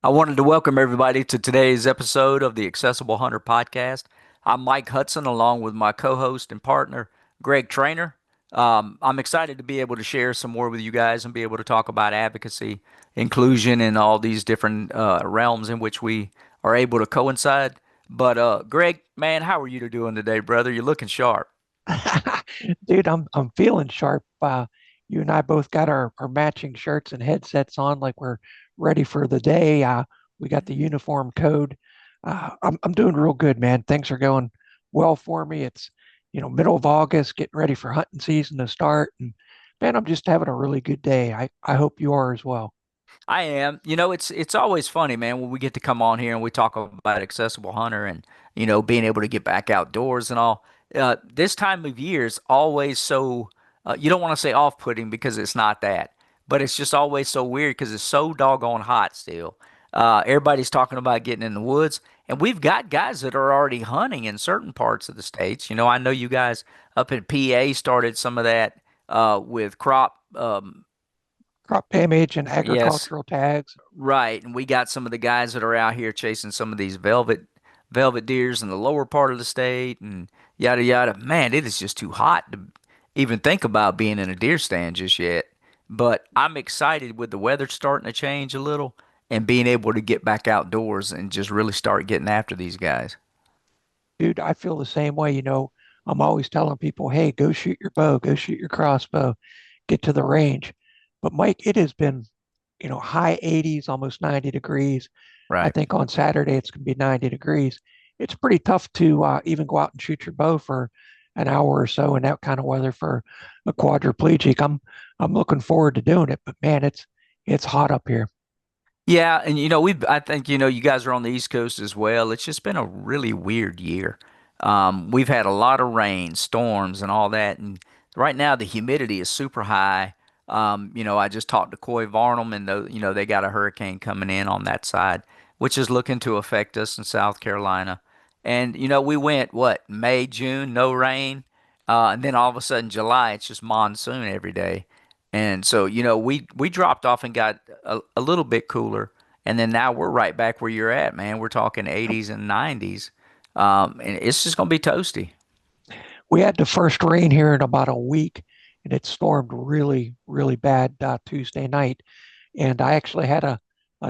I wanted to welcome everybody to today's episode of the Accessible Hunter Podcast. I'm Mike Hudson, along with my co host and partner, Greg Trainer. I'm excited to be able to share some more with you guys and be able to talk about advocacy, inclusion, and all these different realms in which we are able to coincide. But, Greg, man, how are you doing today, brother? You're looking sharp. Dude, I'm feeling sharp. You and I both got our matching shirts and headsets on, like we're ready for the day. We got the uniform code. I'm doing real good, man. Things are going well for me. It's middle of August, getting ready for hunting season to start, and man, I'm just having a really good day. I hope you are as well. I am. It's always funny, man, when we get to come on here and we talk about accessible hunter and being able to get back outdoors and all. This time of year is always so you don't want to say off-putting because it's not that, but it's just always so weird because it's so doggone hot still. Everybody's talking about getting in the woods, and we've got guys that are already hunting in certain parts of the states. I know you guys up in PA started some of that with crop. Crop damage and Yes, agricultural tags. right, and we got some of the guys that are out here chasing some of these velvet deers in the lower part of the state and yada yada. Man, it is just too hot to even think about being in a deer stand just yet. But I'm excited with the weather starting to change a little and being able to get back outdoors and just really start getting after these guys. Dude, I feel the same way. I'm always telling people, hey, go shoot your bow, go shoot your crossbow, get to the range. But Mike, it has been, high 80s, almost 90 degrees. I Right. think on Saturday it's going to be 90 degrees. It's pretty tough to even go out and shoot your bow for an hour or so in that kind of weather for a quadriplegic. I'm looking forward to doing it, but man, it's hot up here. Yeah, and I think you guys are on the East Coast as well. It's just been a really weird year. We've had a lot of rain, storms, and all that, and right now the humidity is super high. I just talked to Coy Varnum, and they got a hurricane coming in on that side, which is looking to affect us in South Carolina. And we went what May, June, no rain, and then all of a sudden July, it's just monsoon every day. And so, we dropped off and got a little bit cooler. And then now we're right back where you're at, man. We're talking 80s and 90s. And it's just going to be toasty. We had the first rain here in about a week, and it stormed really, really bad Tuesday night. And I actually had a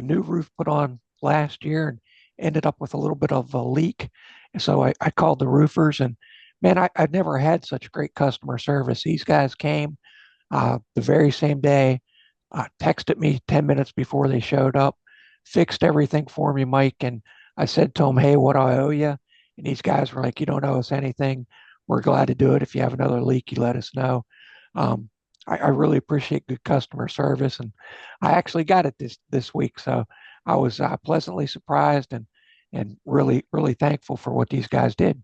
new roof put on last year and ended up with a little bit of a leak. And so I called the roofers, and man, I've never had such great customer service. These guys came the very same day, texted me 10 minutes before they showed up, fixed everything for me, Mike. And I said to them, hey, what do I owe you? And these guys were like, you don't owe us anything. We're glad to do it. If you have another leak, you let us know. Um, I really appreciate good customer service, and I actually got it this week, so I was pleasantly surprised and really really thankful for what these guys did.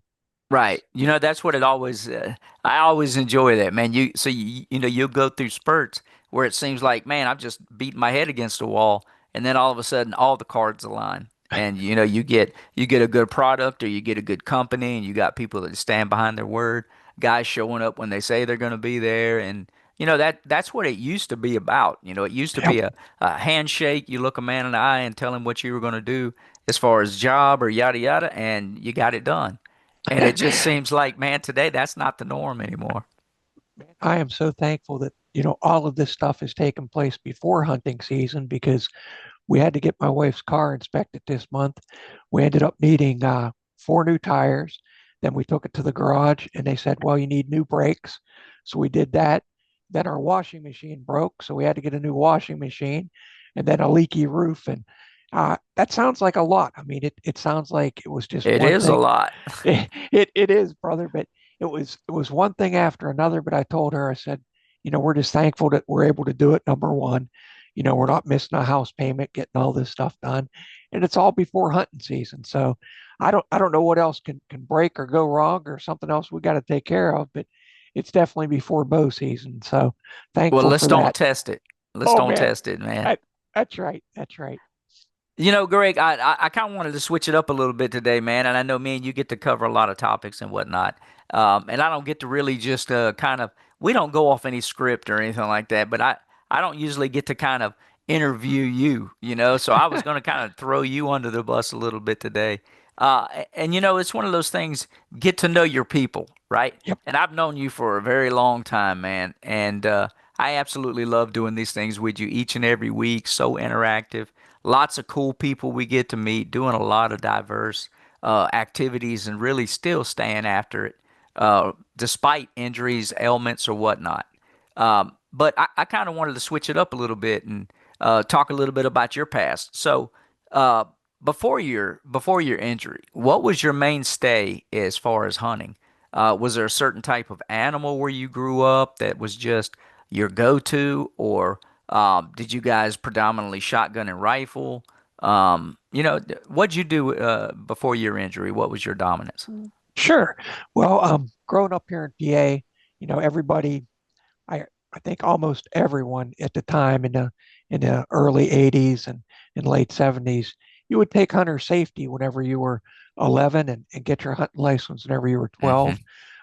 Right. That's what it always, I always enjoy that, man. You'll go through spurts where it seems like, man, I've just beat my head against the wall. And then all of a sudden, all the cards align. And, you get a good product or you get a good company and you got people that stand behind their word, guys showing up when they say they're going to be there. And, that's what it used to be about. It used to Yep. be a handshake. You look a man in the eye and tell him what you were going to do as far as job or yada yada, and you got it done. And it just seems like, man, today that's not the norm anymore. I am so thankful that all of this stuff has taken place before hunting season because we had to get my wife's car inspected this month. We ended up needing four new tires. Then we took it to the garage and they said, well, you need new brakes. So we did that. Then our washing machine broke. So we had to get a new washing machine and then a leaky roof. And that sounds like a lot. I mean, it sounds like it was just It one is a thing. lot. It is, brother, but it was one thing after another. But I told her, I said, we're just thankful that we're able to do it. Number one, we're not missing a house payment, getting all this stuff done, and it's all before hunting season. So I don't know what else can break or go wrong or something else we got to take care of, but it's definitely before bow season. So Well, thankful let's for don't that. test it. Let's Oh don't man, test it, man. that's right. That's right. Greg, I kind of wanted to switch it up a little bit today, man. And I know me and you get to cover a lot of topics and whatnot. And I don't get to really just we don't go off any script or anything like that. But I don't usually get to kind of interview you, So I was going to kind of throw you under the bus a little bit today. And it's one of those things, get to know your people, right? Yep. And I've known you for a very long time, man. And I absolutely love doing these things with you each and every week. So interactive. Lots of cool people we get to meet, doing a lot of diverse activities and really still staying after it, despite injuries, ailments, or whatnot. But I kind of wanted to switch it up a little bit and talk a little bit about your past. So, uh, before your injury, what was your mainstay as far as hunting? Was there a certain type of animal where you grew up that was just your go-to, or did you guys predominantly shotgun and rifle? What'd you do before your injury? What was your dominance? Sure. Well, growing up here in PA, everybody, I I think almost everyone at the time in the early 80s and late 70s, you would take hunter safety whenever you were 11 and get your hunting license whenever you were 12.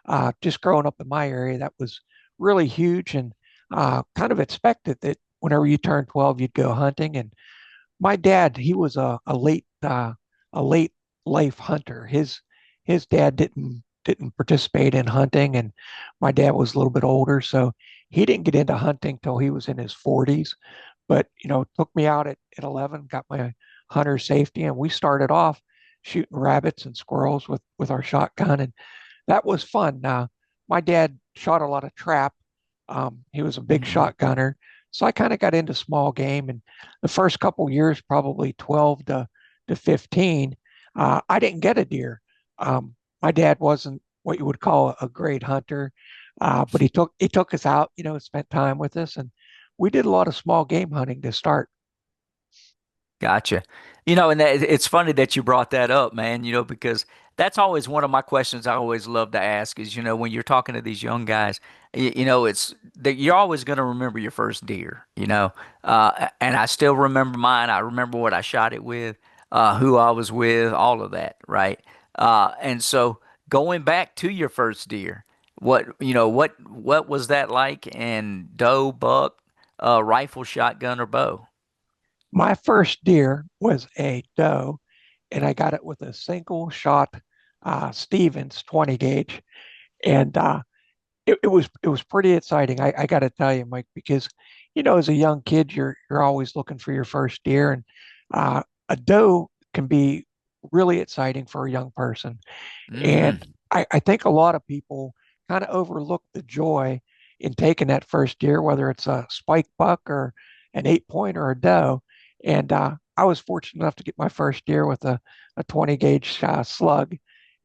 Hmm. Just growing up in my area, that was really huge and kind of expected that whenever you turned 12, you'd go hunting. And my dad, he was a late life hunter. His dad didn't participate in hunting, and my dad was a little bit older, so he didn't get into hunting till he was in his 40s. But took me out at 11, got my hunter safety, and we started off shooting rabbits and squirrels with our shotgun, and that was fun. My dad shot a lot of trap. He was a big Hmm. shotgunner. So I kind of got into small game. And the first couple years, probably 12 to 15, I didn't get a deer. My dad wasn't what you would call a great hunter, but he took us out, spent time with us. And we did a lot of small game hunting to start. Gotcha. And it's funny that you brought that up, man, because that's always one of my questions I always love to ask is, when you're talking to these young guys, it's that you're always going to remember your first deer. And I still remember mine. I remember what I shot it with, who I was with, all of that, right? And so going back to your first deer, what was that like? And doe, buck, rifle, shotgun, or bow? My first deer was a doe, and I got it with a single shot Stevens 20 gauge. And it was pretty exciting. I got to tell you, Mike, because as a young kid, you're always looking for your first deer, and a doe can be really exciting for a young person. And Hmm. I think a lot of people kind of overlook the joy in taking that first deer, whether it's a spike buck or an 8 point or a doe. And I was fortunate enough to get my first deer with a 20 gauge slug,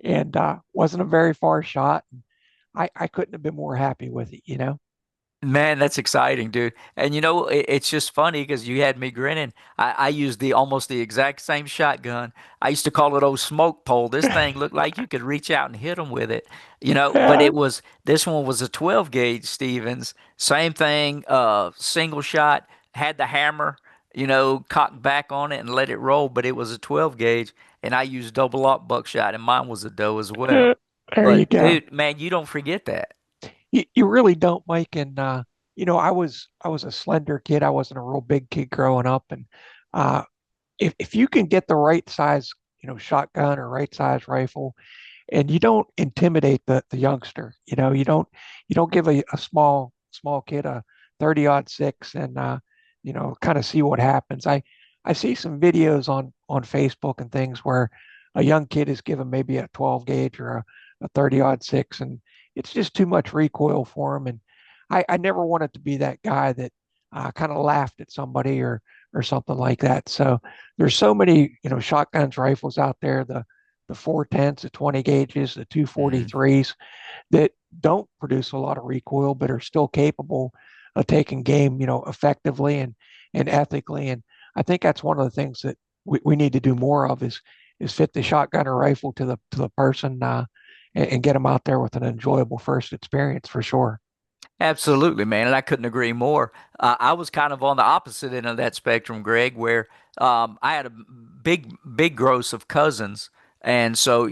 and wasn't a very far shot. I couldn't have been more happy with it. Man, that's exciting, dude. And it's just funny because you had me grinning. I used the almost the exact same shotgun. I used to call it old smoke pole. This thing looked like you could reach out and hit them with it. But Yeah. this one was a 12 gauge Stevens. Same thing, single shot, had the hammer, cocked back on it and let it roll, but it was a 12 gauge. And I used double aught buckshot, and mine was a doe as well. There you But go. dude, man, you don't forget that. You really don't, Mike. And I was a slender kid. I wasn't a real big kid growing up, and uh, if you can get the right size, shotgun or right size rifle, and you don't intimidate the youngster, you don't give a small kid a 30-06 and kind of see what happens. I see some videos on Facebook and things where a young kid is given maybe a 12 gauge or a 30-06, and it's just too much recoil for him. And I never wanted to be that guy that kind of laughed at somebody or something like that. So there's so many, shotguns, rifles out there, the 410s, the 20 gauges, the Mm. 243s that don't produce a lot of recoil, but are still capable of taking game, effectively and ethically. And I think that's one of the things that we need to do more of is fit the shotgun or rifle to the person, and get them out there with an enjoyable first experience for sure. Absolutely, man, and I couldn't agree more. I was kind of on the opposite end of that spectrum, Greg, where I had a big gross of cousins, and so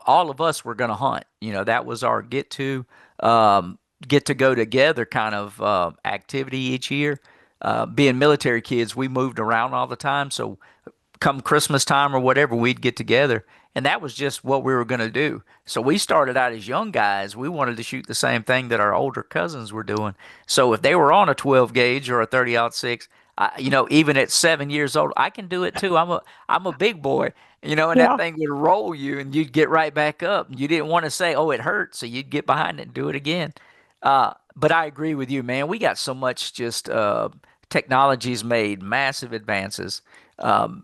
all of us were going to hunt. That was our get to go together kind of activity each year. being military kids, we moved around all the time. So come Christmas time or whatever, we'd get together. And that was just what we were going to do. So we started out as young guys. We wanted to shoot the same thing that our older cousins were doing. So if they were on a 12 gauge or a 30-06, even at 7 years old, I can do it too. I'm a big boy, and that Yeah. thing would roll you and you'd get right back up. You didn't want to say, "Oh, it hurts," so you'd get behind it and do it again. But I agree with you, man. We got so much just technology's made massive advances.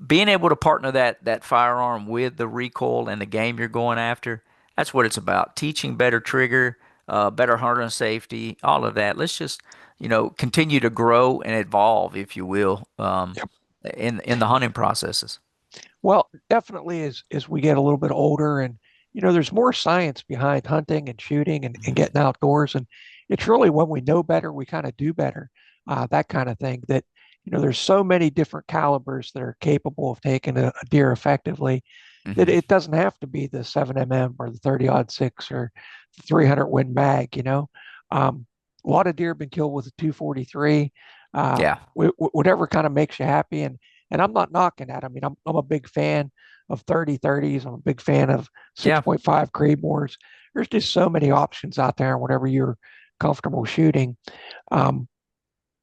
Being able to partner that firearm with the recoil and the game you're going after, that's what it's about. Teaching better trigger, better hunter safety, all of that. Let's just, continue to grow and evolve, if you will, Yep. in the hunting processes. Well, definitely as we get a little bit older and there's more science behind hunting and shooting and Mhm. getting outdoors. And it's really when we know better, we kind of do better. That kind of thing that, there's so many different calibers that are capable of taking a deer effectively that Mhm. it doesn't have to be the 7mm or the 30-06 or the 300 Win Mag. A lot of deer have been killed with a 243, Yeah. whatever kind of makes you happy. And I'm not knocking that. I mean, I'm a big fan of 30-30s. I'm a big fan of Yeah. 6.5 Creedmoors. There's just so many options out there, and whatever you're comfortable shooting. Um,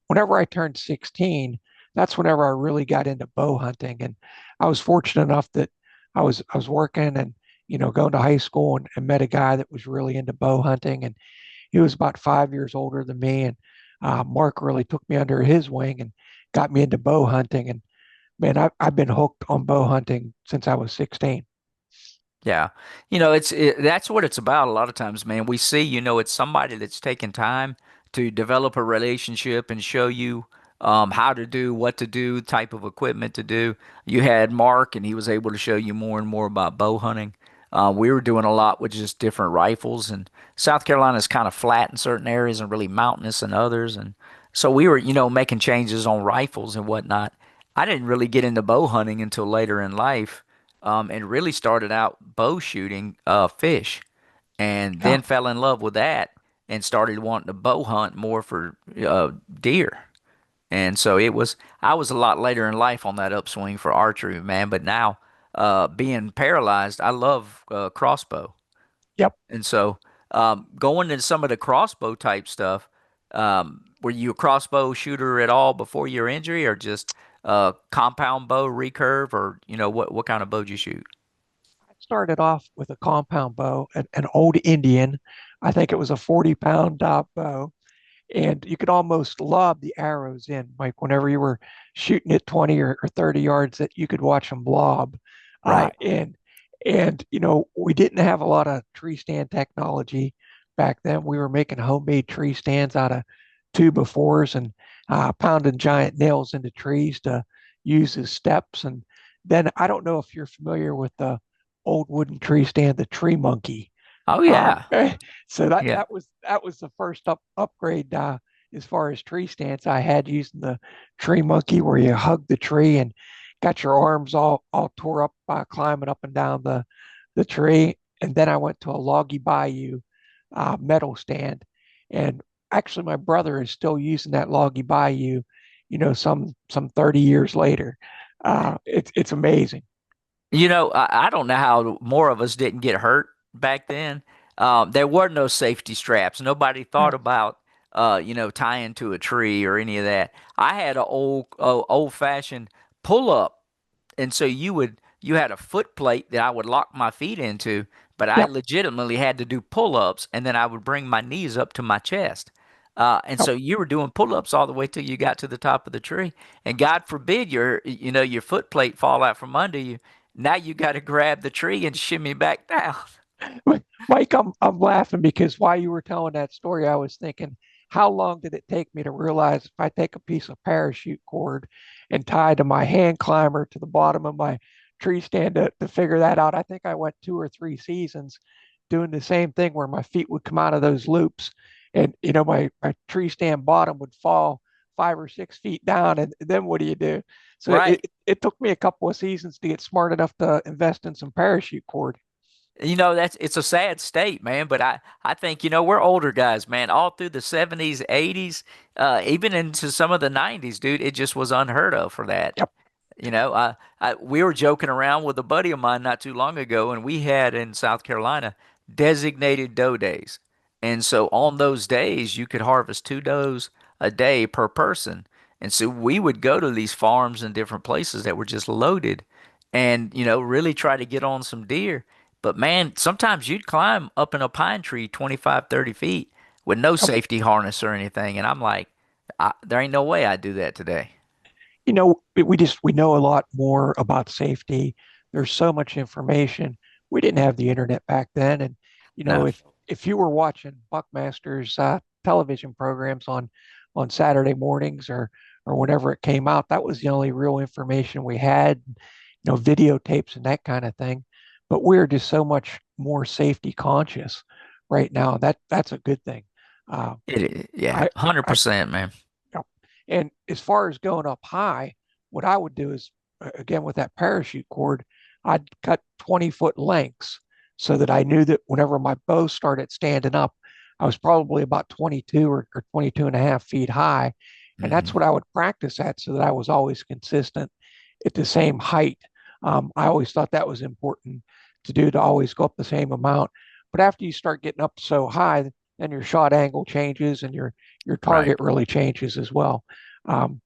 Whenever I turned 16, that's whenever I really got into bow hunting. And I was fortunate enough that I was working and going to high school and met a guy that was really into bow hunting, and he was about 5 years older than me. And Mark really took me under his wing and got me into bow hunting. And man, I've been hooked on bow hunting since I was 16. Yeah. That's what it's about a lot of times, man. We see, it's somebody that's taken time to develop a relationship and show you how to do, what to do, type of equipment to do. You had Mark, and he was able to show you more and more about bow hunting. We were doing a lot with just different rifles, and South Carolina is kind of flat in certain areas and really mountainous in others. And so we were, making changes on rifles and whatnot. I didn't really get into bow hunting until later in life, and really started out bow shooting fish, and Yeah. then fell in love with that and started wanting to bow hunt more for deer. And so I was a lot later in life on that upswing for archery, man. But now, being paralyzed, I love crossbow. Yep. And so, going into some of the crossbow type stuff, were you a crossbow shooter at all before your injury, or just compound bow, recurve, or what kind of bow did you shoot? I started off with a compound bow, an old Indian. I think it was a 40-pound bow, and you could almost lob the arrows in, like whenever you were shooting at 20 or 30 yards, that you could watch them lob. Uh, Right. and and we didn't have a lot of tree stand technology back then. We were making homemade tree stands out of two by fours and pounding giant nails into trees to use as steps. And then I don't know if you're familiar with the old wooden tree stand, the tree monkey. Oh Uh, yeah. so that Yeah. that was the first upgrade as far as tree stands I had, using the tree monkey, where you hug the tree and got your arms all tore up by climbing up and down the tree. And then I went to a loggy bayou metal stand, and actually my brother is still using that loggy bayou, some 30 years later. It's amazing. I don't know how more of us didn't get hurt back then. There were no safety straps. Nobody thought Yeah. about, tying to a tree or any of that. I had an old fashioned pull up, and so you had a foot plate that I would lock my feet into, but I Yep. legitimately had to do pull-ups, and then I would bring my knees up to my chest. And Yep. so you were doing pull-ups all the way till you got to the top of the tree. And God forbid your foot plate fall out from under you. Now you got to grab the tree and shimmy back down. Mike, I'm laughing because while you were telling that story, I was thinking, how long did it take me to realize if I take a piece of parachute cord and tie to my hand climber to the bottom of my tree stand to figure that out? I think I went 2 or 3 seasons doing the same thing where my feet would come out of those loops, and my tree stand bottom would fall 5 or 6 feet down, and then what do you do? So it, Right. it, it took me a couple of seasons to get smart enough to invest in some parachute cord. That's it's a sad state, man. But I think, we're older guys, man. All through the 70s, 80s, even into some of the 90s, dude, it just was unheard of for that. Yep. We were joking around with a buddy of mine not too long ago, and we had in South Carolina designated doe days. And so on those days, you could harvest two does a day per person. And so we would go to these farms and different places that were just loaded and, really try to get on some deer. But man, sometimes you'd climb up in a pine tree 25, 30 feet with no Yep. safety harness or anything. And I'm like, there ain't no way I'd do that today. We know a lot more about safety. There's so much information. We didn't have the internet back then, and No. if you were watching Buckmaster's television programs on Saturday mornings or whenever it came out, that was the only real information we had. Videotapes and that kind of thing. But we're just so much more safety conscious right now. That's a good thing. Uh, Yeah, I I 100%, man. Yep. And as far as going up high, what I would do is, again, with that parachute cord, I'd cut 20-foot lengths so that I knew that whenever my bow started standing up, I was probably about 22 or 22 and a half feet high. And that's Hmm. what I would practice at so that I was always consistent at the same height. I always thought that was important to do, to always go up the same amount. But after you start getting up so high, then your shot angle changes and your Right. target really changes as well. Um,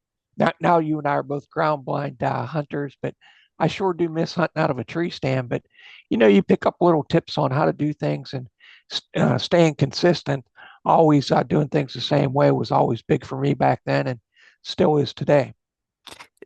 now you and I are both ground blind hunters, but I sure do miss hunting out of a tree stand. But you pick up little tips on how to do things, and staying consistent, always doing things the same way was always big for me back then, and still is today.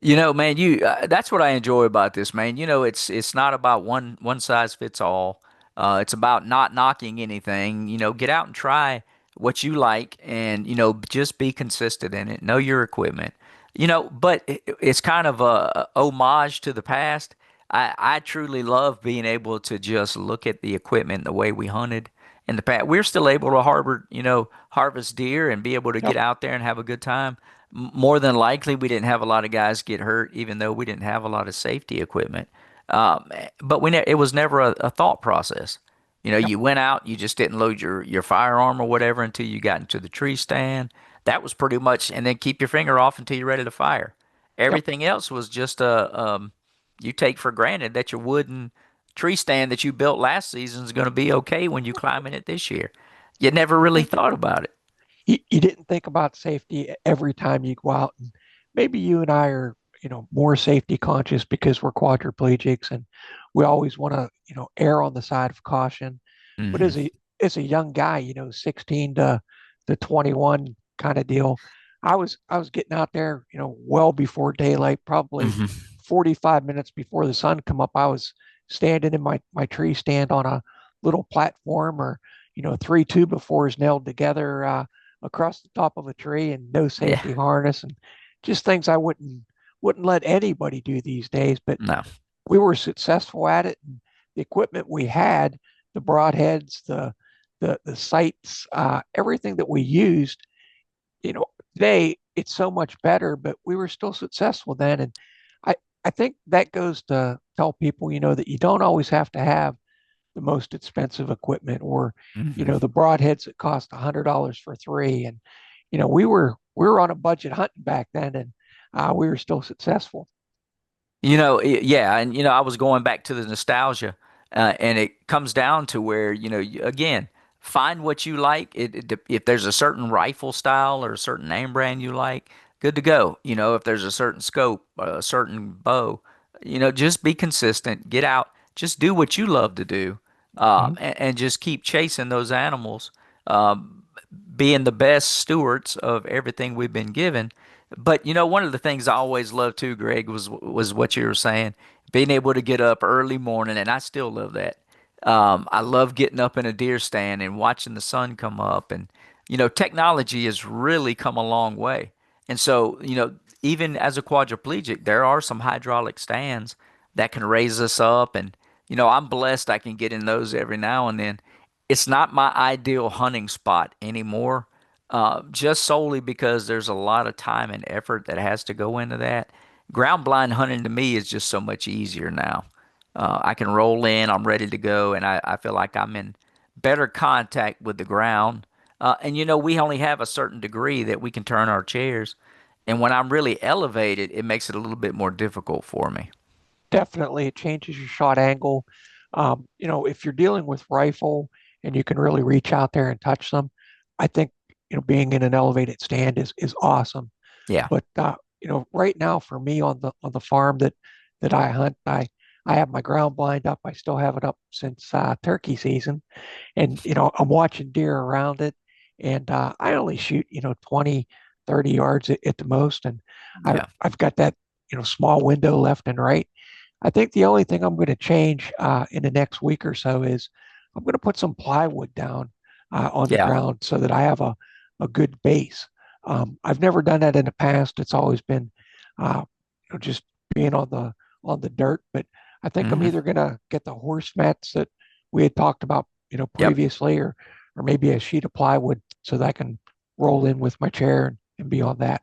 Man, you that's what I enjoy about this, man. It's not about one size fits all. It's about not knocking anything. Get out and try what you like and, just be consistent in it. Know your equipment. But it's kind of a homage to the past. I truly love being able to just look at the equipment the way we hunted in the past. We're still able to harvest deer and be able to Yep. get out there and have a good time. More than likely, we didn't have a lot of guys get hurt, even though we didn't have a lot of safety equipment. Um, but it was never a thought process. Yep. You went out, you just didn't load your firearm or whatever until you got into the tree stand. That was pretty much, and then keep your finger off until you're ready to fire. Yep. Everything else was just you take for granted that your wooden tree stand that you built last season is going to be okay when you climb in it this year. You never really Yeah. thought about it. You didn't think about safety every time you go out. And maybe you and I are, more safety conscious because we're quadriplegics and we always want to, err on the side of caution. But Hmm. as a young guy, 16 to 21 kind of deal, I was getting out there, well before daylight, probably Hmm. 45 minutes before the sun come up. I was standing in my tree stand on a little platform, or 3 2 by 4s nailed together across the top of a tree, and no Yeah. safety harness, and just things I wouldn't let anybody do these days. But No. we were successful at it, and the equipment we had, the broadheads, the sights, everything that we used, you know, today it's so much better, but we were still successful then. And I I think that goes to tell people, that you don't always have to have the most expensive equipment, or Hmm. the broadheads that cost $100 for three. And we were on a budget hunting back then, and we were still successful. Yeah, and I was going back to the nostalgia, and it comes down to where again, find what you like. If there's a certain rifle style or a certain name brand you like, good to go. If there's a certain scope, a certain bow, just be consistent. Get out, just do what you love to do, Mhm. and just keep chasing those animals. Um, Being the best stewards of everything we've been given. But one of the things I always loved too, Greg, was what you were saying, being able to get up early morning, and I still love that. I love getting up in a deer stand and watching the sun come up, and technology has really come a long way. And so, even as a quadriplegic, there are some hydraulic stands that can raise us up, and I'm blessed I can get in those every now and then. It's not my ideal hunting spot anymore, just solely because there's a lot of time and effort that has to go into that. Ground blind hunting to me is just so much easier now. I can roll in, I'm ready to go, and I feel like I'm in better contact with the ground. And we only have a certain degree that we can turn our chairs. And when I'm really elevated, it makes it a little bit more difficult for me. Definitely, it changes your shot angle. If you're dealing with rifle and you can really reach out there and touch them, I think being in an elevated stand is awesome. Yeah. But right now for me on the farm that I hunt, I have my ground blind up. I still have it up since turkey season, and I'm watching deer around it, and I only shoot 20, 30 yards at the most, and Yeah. I've got that small window left and right. I think the only thing I'm going to change in the next week or so is I'm going to put some plywood down on the Yeah. ground so that I have a good base. I've never done that in the past. It's always been just being on the dirt. But I think I'm Hmm. either going to get the horse mats that we had talked about Yep. previously, or maybe a sheet of plywood so that I can roll in with my chair and be on that.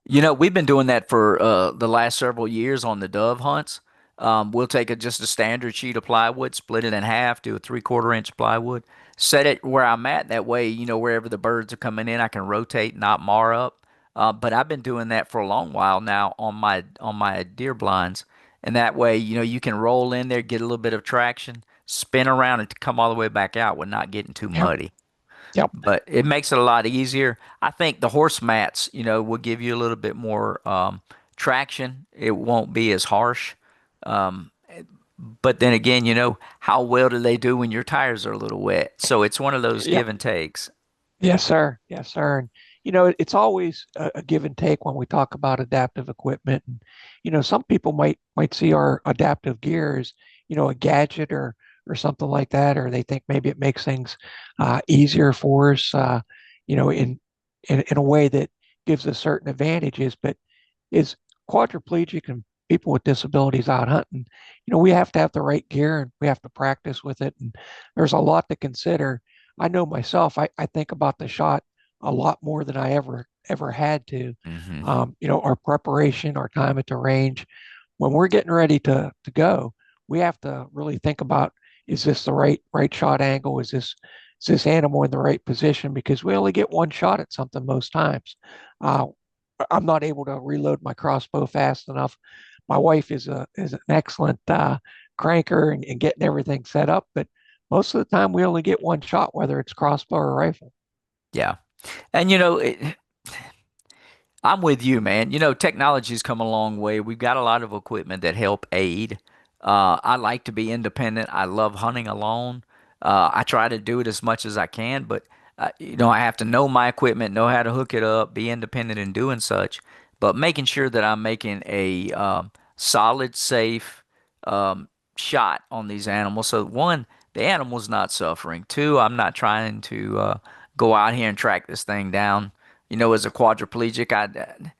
We've been doing that for the last several years on the dove hunts. We'll take just a standard sheet of plywood, split it in half, do a 3/4 inch plywood, set it where I'm at. That way, wherever the birds are coming in, I can rotate, not mar up. But I've been doing that for a long while now on my deer blinds, and that way, you can roll in there, get a little bit of traction, spin around, and come all the way back out with not getting too Yep. muddy. Yep. But it makes it a lot easier. I think the horse mats, will give you a little bit more traction. It won't be as harsh. Um, but then again, how well do they do when your tires are a little wet? So it's one of those Yep. give and takes. Yes, sir. Yes, sir. And it's always a give and take when we talk about adaptive equipment. And some people might see our adaptive gear as a gadget or something like that, or they think maybe it makes things easier for us, in a way that gives us certain advantages. But is quadriplegic and people with disabilities out hunting, we have to have the right gear and we have to practice with it. And there's a lot to consider. I know myself, I think about the shot a lot more than I ever had to. Hmm. Our preparation, our time at the range, when we're getting ready to go, we have to really think about, is this the right shot angle? Is this animal in the right position? Because we only get one shot at something most times. Uh, I'm not able to reload my crossbow fast enough. My wife is an excellent cranker and getting everything set up, but most of the time we only get one shot, whether it's crossbow or rifle. Yeah. And I'm with you, man. Technology's come a long way. We've got a lot of equipment that help aid. I like to be independent. I love hunting alone. I try to do it as much as I can, but I have to know my equipment, know how to hook it up, be independent in doing such. But making sure that I'm making a solid, safe shot on these animals. So one, the animal's not suffering. Two, I'm not trying to go out here and track this thing down as a quadriplegic.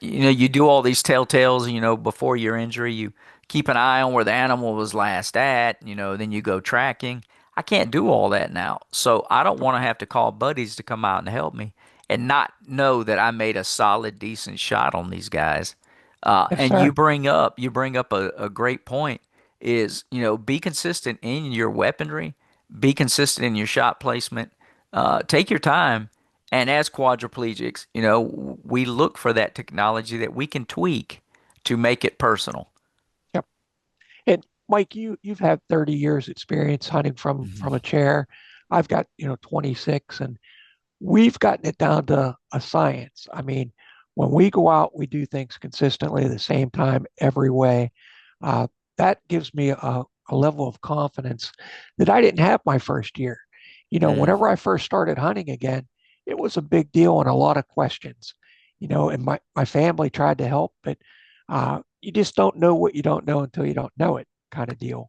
You do all these telltales, before your injury. You keep an eye on where the animal was last at, then you go tracking. I can't do all that now. So I don't want to have to call buddies to come out and help me and not know that I made a solid, decent shot on these guys. Yes, And you sir. bring up a great point is, be consistent in your weaponry, be consistent in your shot placement, take your time. And as quadriplegics, we look for that technology that we can tweak to make it personal. Yep. And Mike, you've had 30 years experience hunting from a Mhm. chair. I've got 26, and we've gotten it down to a science. I mean, when we go out, we do things consistently at the same time every way. Uh, that gives me a level of confidence that I didn't have my first year. Mm, Whenever I first started hunting again, it was a big deal and a lot of questions. And my family tried to help, but you just don't know what you don't know until you don't know it, kind of deal.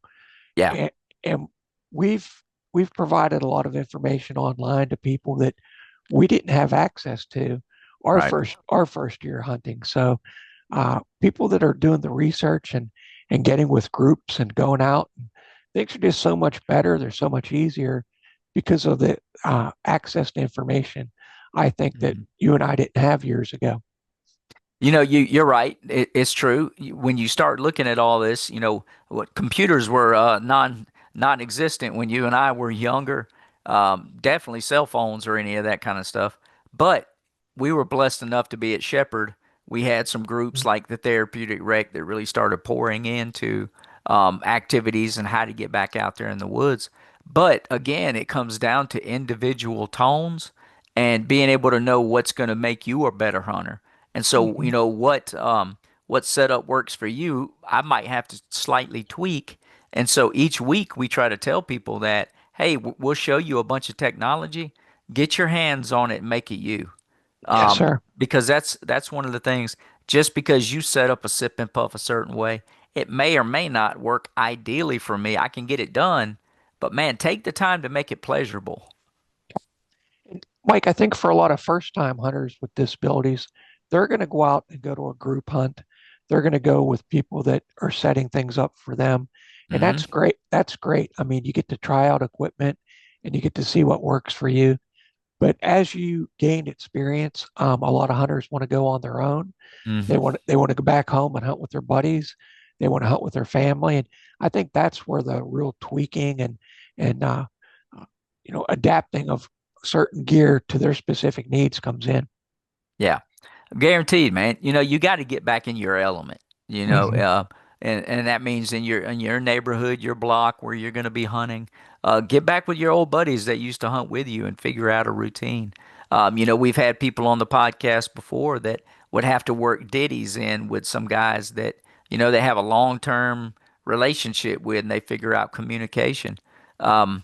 yeah, And, and we've we've provided a lot of information online to people that we didn't have access to right. our first year hunting. So people that are doing the research and getting with groups and going out, things are just so much better. They're so much easier because of the access to information. I think that Mhm. you and I didn't have years ago. You're right. It's true. When you start looking at all this, what computers were non-existent when you and I were younger. Definitely cell phones or any of that kind of stuff. But we were blessed enough to be at Shepherd. We had some groups like the Therapeutic Rec that really started pouring into activities and how to get back out there in the woods. But again, it comes down to individual tones and being able to know what's going to make you a better hunter. And so, Hmm. what setup works for you, I might have to slightly tweak. And so each week we try to tell people that, hey, we'll show you a bunch of technology, get your hands on it and make it you. Yes, sir. Because that's one of the things. Just because you set up a sip and puff a certain way, it may or may not work ideally for me. I can get it done, but man, take the time to make it pleasurable. And Mike, I think for a lot of first time hunters with disabilities, they're going to go out and go to a group hunt. They're going to go with people that are setting things up for them. And Hmm. that's great. That's great. I mean, you get to try out equipment and you get to see what works for you. But as you gain experience, a lot of hunters want to go on their own. Hmm. They want to go back home and hunt with their buddies. They want to hunt with their family, and I think that's where the real tweaking and uh, adapting of certain gear to their specific needs comes in. Yeah. Guaranteed, man. You got to get back in your element. You know, Hmm. uh, and that means in your neighborhood, your block where you're going to be hunting. Get back with your old buddies that used to hunt with you and figure out a routine. We've had people on the podcast before that would have to work ditties in with some guys that they have a long-term relationship with, and they figure out communication. Um,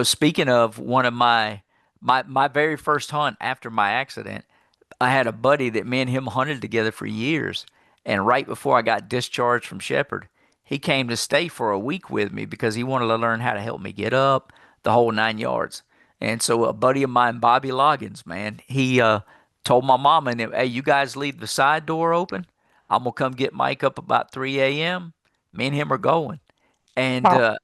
speaking of one of my very first hunt after my accident. I had a buddy that me and him hunted together for years. And right before I got discharged from Shepherd, he came to stay for a week with me because he wanted to learn how to help me get up, the whole 9 yards. And so a buddy of mine, Bobby Loggins, man, he told my mama and him, hey, you guys leave the side door open. I'm gonna come get Mike up about 3 a.m. Me and him are going. And Wow,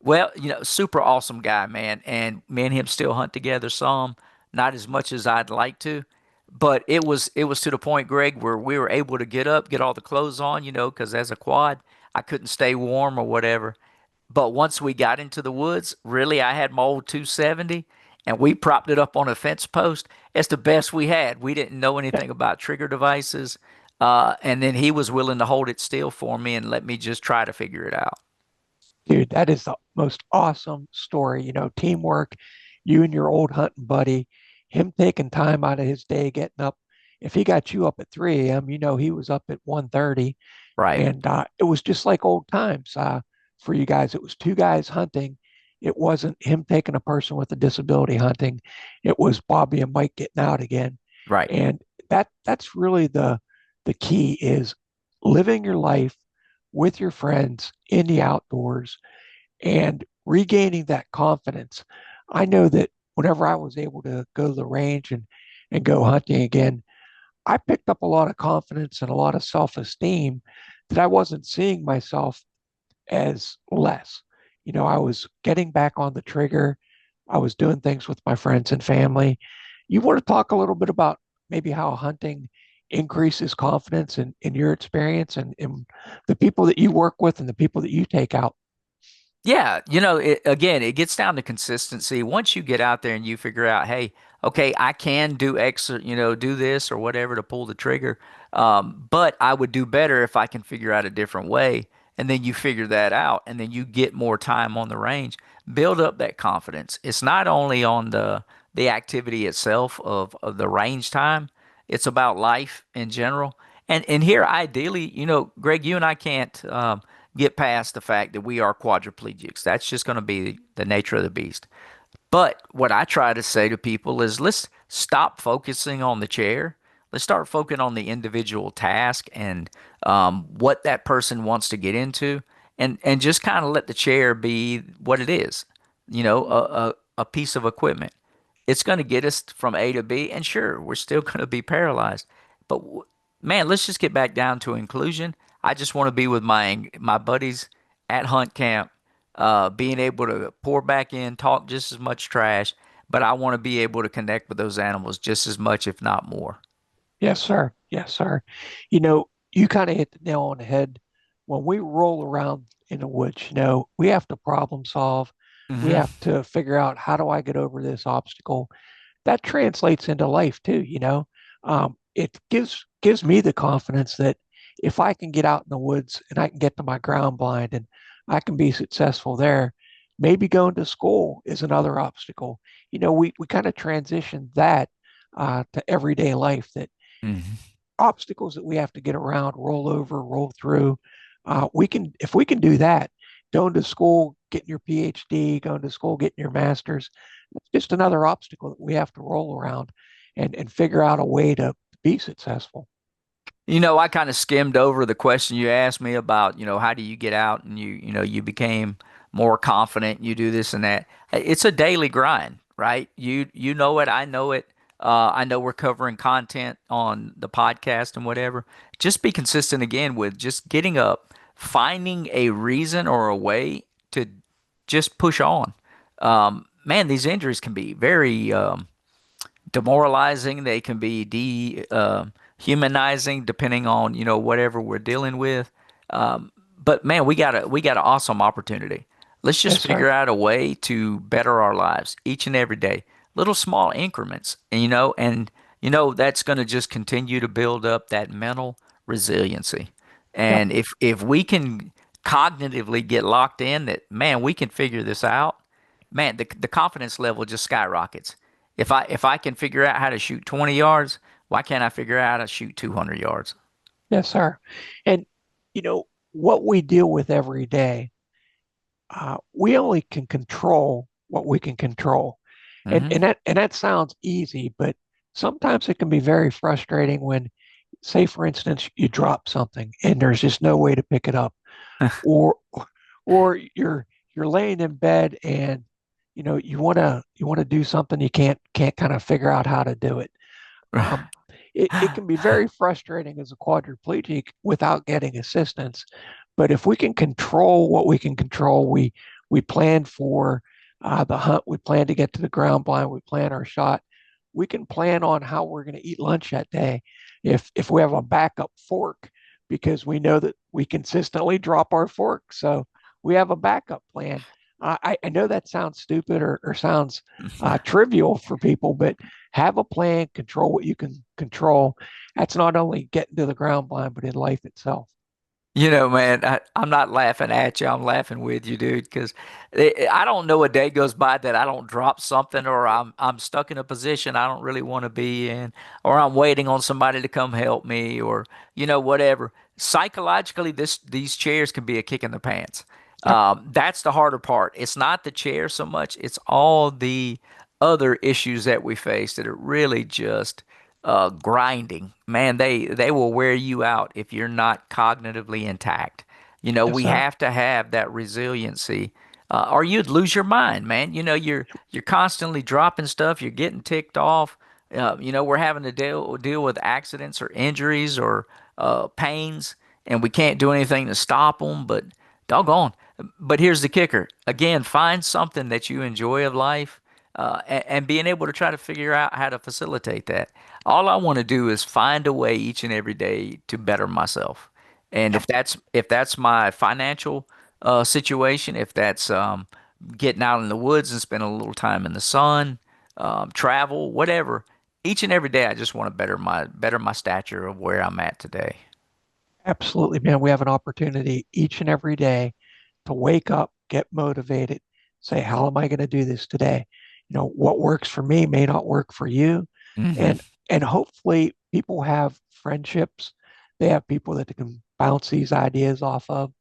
well, super awesome guy, man. And me and him still hunt together some, not as much as I'd like to, but it was to the point, Greg, where we were able to get up, get all the clothes on, because as a quad, I couldn't stay warm or whatever. But once we got into the woods, really, I had my old 270 and we propped it up on a fence post. It's the best we had. We didn't know anything about trigger devices. And then he was willing to hold it still for me and let me just try to figure it out. dude, that is the most awesome story. Teamwork, you and your old hunting buddy, him taking time out of his day, getting up. If he got you up at 3 a.m., he was up at 1:30. Right, And it was just like old times for you guys. It was two guys hunting. It wasn't him taking a person with a disability hunting. It was Bobby and Mike getting out again. right. And that's really the key is living your life with your friends in the outdoors and regaining that confidence. I know that whenever I was able to go to the range and go hunting again, I picked up a lot of confidence and a lot of self-esteem that I wasn't seeing myself as less. I was getting back on the trigger. I was doing things with my friends and family. You want to talk a little bit about maybe how hunting increases confidence in your experience and in the people that you work with and the people that you take out? Yeah, again, it gets down to consistency. Once you get out there and you figure out, hey, okay, I can do X, or, do this or whatever to pull the trigger, but I would do better if I can figure out a different way. And then you figure that out, and then you get more time on the range, build up that confidence. It's not only on the activity itself of the range time, it's about life in general. And here, ideally, Greg, you and I can't. Get past the fact that we are quadriplegics. That's just going to be the nature of the beast. But what I try to say to people is let's stop focusing on the chair. Let's start focusing on the individual task and what that person wants to get into, and just kind of let the chair be what it is. A piece of equipment. It's going to get us from A to B, and sure, we're still going to be paralyzed. But man, let's just get back down to inclusion. I just want to be with my buddies at hunt camp, being able to pour back in, talk just as much trash, but I want to be able to connect with those animals just as much, if not more. Yes, sir. Yes, sir. You know, you kind of hit the nail on the head. When we roll around in the woods, we have to problem solve. We Hmm. have to figure out, how do I get over this obstacle? That translates into life too, it gives me the confidence that if I can get out in the woods and I can get to my ground blind and I can be successful there, maybe going to school is another obstacle. We kind of transition that to everyday life, that Hmm. obstacles that we have to get around, roll over, roll through. If we can do that, going to school, getting your PhD, going to school, getting your master's, it's just another obstacle that we have to roll around and figure out a way to be successful. I kind of skimmed over the question you asked me about, how do you get out and you became more confident, you do this and that. It's a daily grind, right? You know it, I know it. I know we're covering content on the podcast and whatever. Just be consistent again with just getting up, finding a reason or a way to just push on. Man, these injuries can be very demoralizing. They can be dehumanizing, depending on whatever we're dealing with. But man, we got an awesome opportunity. Let's just Yes, figure sir. out a way to better our lives each and every day. Little small increments, and that's going to just continue to build up that mental resiliency. Yep. And if we can cognitively get locked in that, man, we can figure this out, man, the confidence level just skyrockets. If I can figure out how to shoot 20 yards, why can't I figure out how to shoot 200 yards? Yes, sir. And what we deal with every day, we only can control what we can control. And Hmm. and that and that sounds easy, but sometimes it can be very frustrating when, say for instance, you drop something and there's just no way to pick it up, or you're laying in bed and you want to do something, you can't kind of figure out how to do it. Um, it can be very frustrating as a quadriplegic without getting assistance. But if we can control what we can control, we plan for the hunt, we plan to get to the ground blind, we plan our shot. We can plan on how we're going to eat lunch that day. If we have a backup fork, because we know that we consistently drop our fork, so we have a backup plan. I know that sounds stupid, or sounds trivial for people, but have a plan, control what you can control. That's not only getting to the ground blind, but in life itself. Man, I'm not laughing at you. I'm laughing with you, dude, because I don't know a day goes by that I don't drop something, or I'm stuck in a position I don't really want to be in, or I'm waiting on somebody to come help me, or whatever. Psychologically, these chairs can be a kick in the pants. Yep. That's the harder part. It's not the chair so much; it's all the other issues that we face that are really just grinding. Man, they will wear you out if you're not cognitively intact. Yes, We sir. have to have that resiliency, or you'd lose your mind, man. You're constantly dropping stuff. You're getting ticked off. We're having to deal with accidents or injuries or pains, and we can't do anything to stop them. But doggone. But here's the kicker. Again, find something that you enjoy of life, and being able to try to figure out how to facilitate that. All I want to do is find a way each and every day to better myself. And Yep. if that's my financial situation, if that's getting out in the woods and spending a little time in the sun, travel, whatever, each and every day I just want to better my stature of where I'm at today. Absolutely, man. We have an opportunity each and every day to wake up, get motivated, say, how am I going to do this today? What works for me may not work for you. Hmm. And hopefully people have friendships. They have people that they can bounce these ideas off of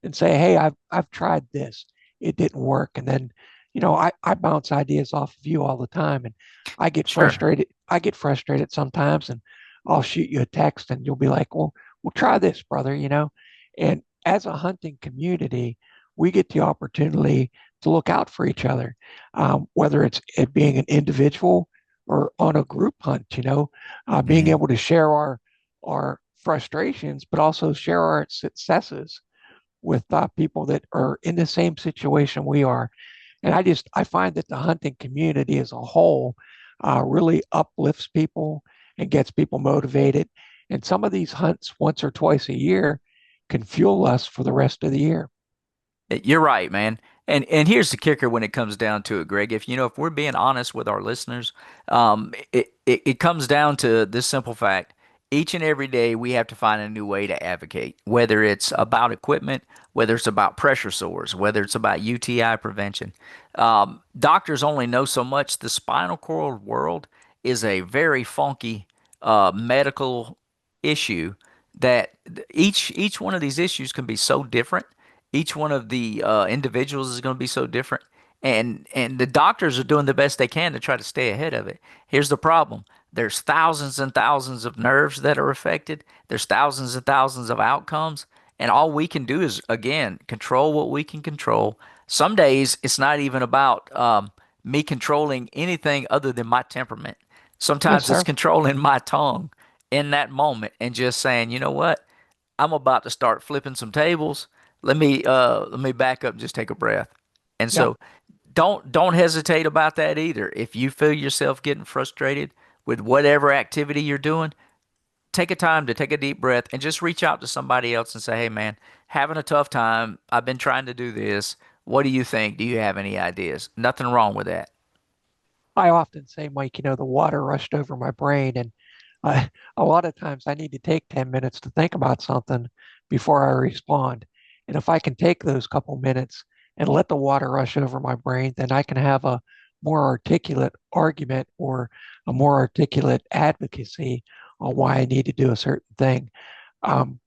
and say, hey, I've tried this. It didn't work. And then, I bounce ideas off of you all the time. And I get Sure. frustrated. I get frustrated sometimes, and I'll shoot you a text and you'll be like, well, try this, brother, And as a hunting community, we get the opportunity to look out for each other, whether it's it being an individual or on a group hunt, being Hmm. able to share our frustrations, but also share our successes with people that are in the same situation we are. And I find that the hunting community as a whole really uplifts people and gets people motivated. And some of these hunts once or twice a year can fuel us for the rest of the year. You're right, man. And here's the kicker when it comes down to it, Greg. If we're being honest with our listeners, it comes down to this simple fact. Each and every day we have to find a new way to advocate, whether it's about equipment, whether it's about pressure sores, whether it's about UTI prevention. Doctors only know so much. The spinal cord world is a very funky medical issue that each one of these issues can be so different. Each one of the individuals is going to be so different, and the doctors are doing the best they can to try to stay ahead of it. Here's the problem: there's thousands and thousands of nerves that are affected. There's thousands and thousands of outcomes, and all we can do is again control what we can control. Some days it's not even about me controlling anything other than my temperament. Yes, Sometimes it's sir. controlling my tongue in that moment and just saying, you know what? I'm about to start flipping some tables. Let me back up and just take a breath. And Yep. so don't hesitate about that either. If you feel yourself getting frustrated with whatever activity you're doing, take a time to take a deep breath and just reach out to somebody else and say, "Hey man, having a tough time. I've been trying to do this. What do you think? Do you have any ideas?" Nothing wrong with that. I often say, Mike, the water rushed over my brain, and I, a lot of times I need to take 10 minutes to think about something before I respond. And if I can take those couple minutes and let the water rush over my brain, then I can have a more articulate argument or a more articulate advocacy on why I need to do a certain thing. Um,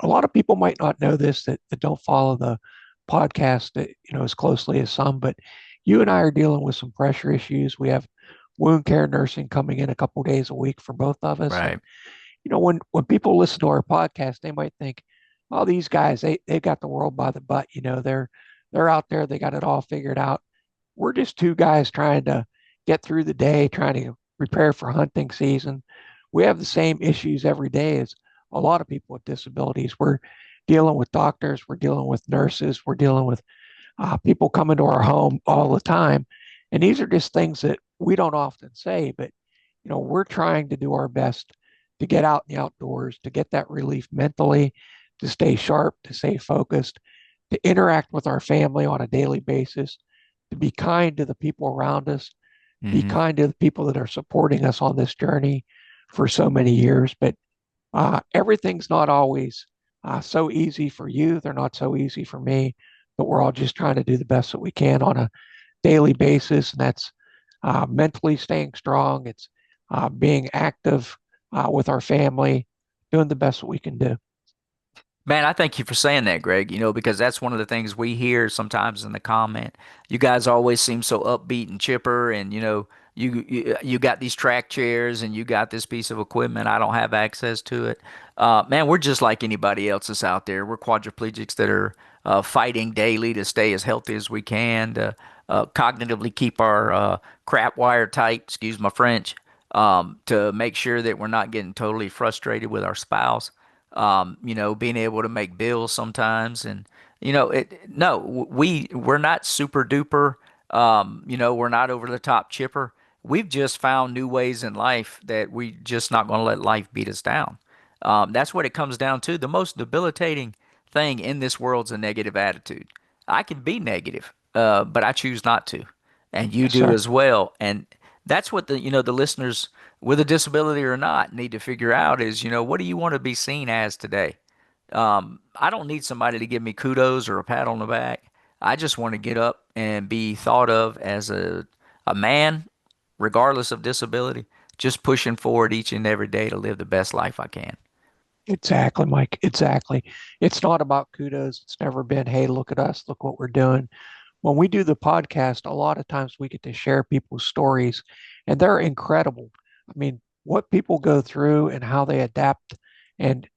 a lot of people might not know this that don't follow the podcast as closely as some, but you and I are dealing with some pressure issues. We have wound care nursing coming in a couple days a week for both of us, and Right. when people listen to our podcast, they might think, "Oh, these guys, they got the world by the butt. They're out there, they got it all figured out." We're just two guys trying to get through the day, trying to prepare for hunting season. We have the same issues every day as a lot of people with disabilities. We're dealing with doctors, we're dealing with nurses, we're dealing with people coming to our home all the time. And these are just things that we don't often say, but we're trying to do our best to get out in the outdoors, to get that relief mentally, to stay sharp, to stay focused, to interact with our family on a daily basis, to be kind to the people around us, be Hmm. kind to the people that are supporting us on this journey for so many years. But everything's not always so easy for you. They're not so easy for me, but we're all just trying to do the best that we can on a daily basis. And that's mentally staying strong. It's being active with our family, doing the best that we can do. Man, I thank you for saying that, Greg, because that's one of the things we hear sometimes in the comment. You guys always seem so upbeat and chipper, and you got these track chairs and you got this piece of equipment. I don't have access to it. Man, we're just like anybody else that's out there. We're quadriplegics that are fighting daily to stay as healthy as we can, to cognitively keep our crap wire tight, excuse my French, to make sure that we're not getting totally frustrated with our spouse, being able to make bills sometimes. And, no, we're not super duper, we're not over the top chipper. We've just found new ways in life that we just not going to let life beat us down. That's what it comes down to. The most debilitating thing in this world's a negative attitude. I can be negative, but I choose not to, and you Yes, do sir. as well. And that's what the listeners with a disability or not need to figure out is, what do you want to be seen as today? I don't need somebody to give me kudos or a pat on the back. I just want to get up and be thought of as a man, regardless of disability, just pushing forward each and every day to live the best life I can. Exactly, Mike. Exactly. It's not about kudos. It's never been, hey, look at us, look what we're doing. When we do the podcast, a lot of times we get to share people's stories, and they're incredible. I mean, what people go through and how they adapt and,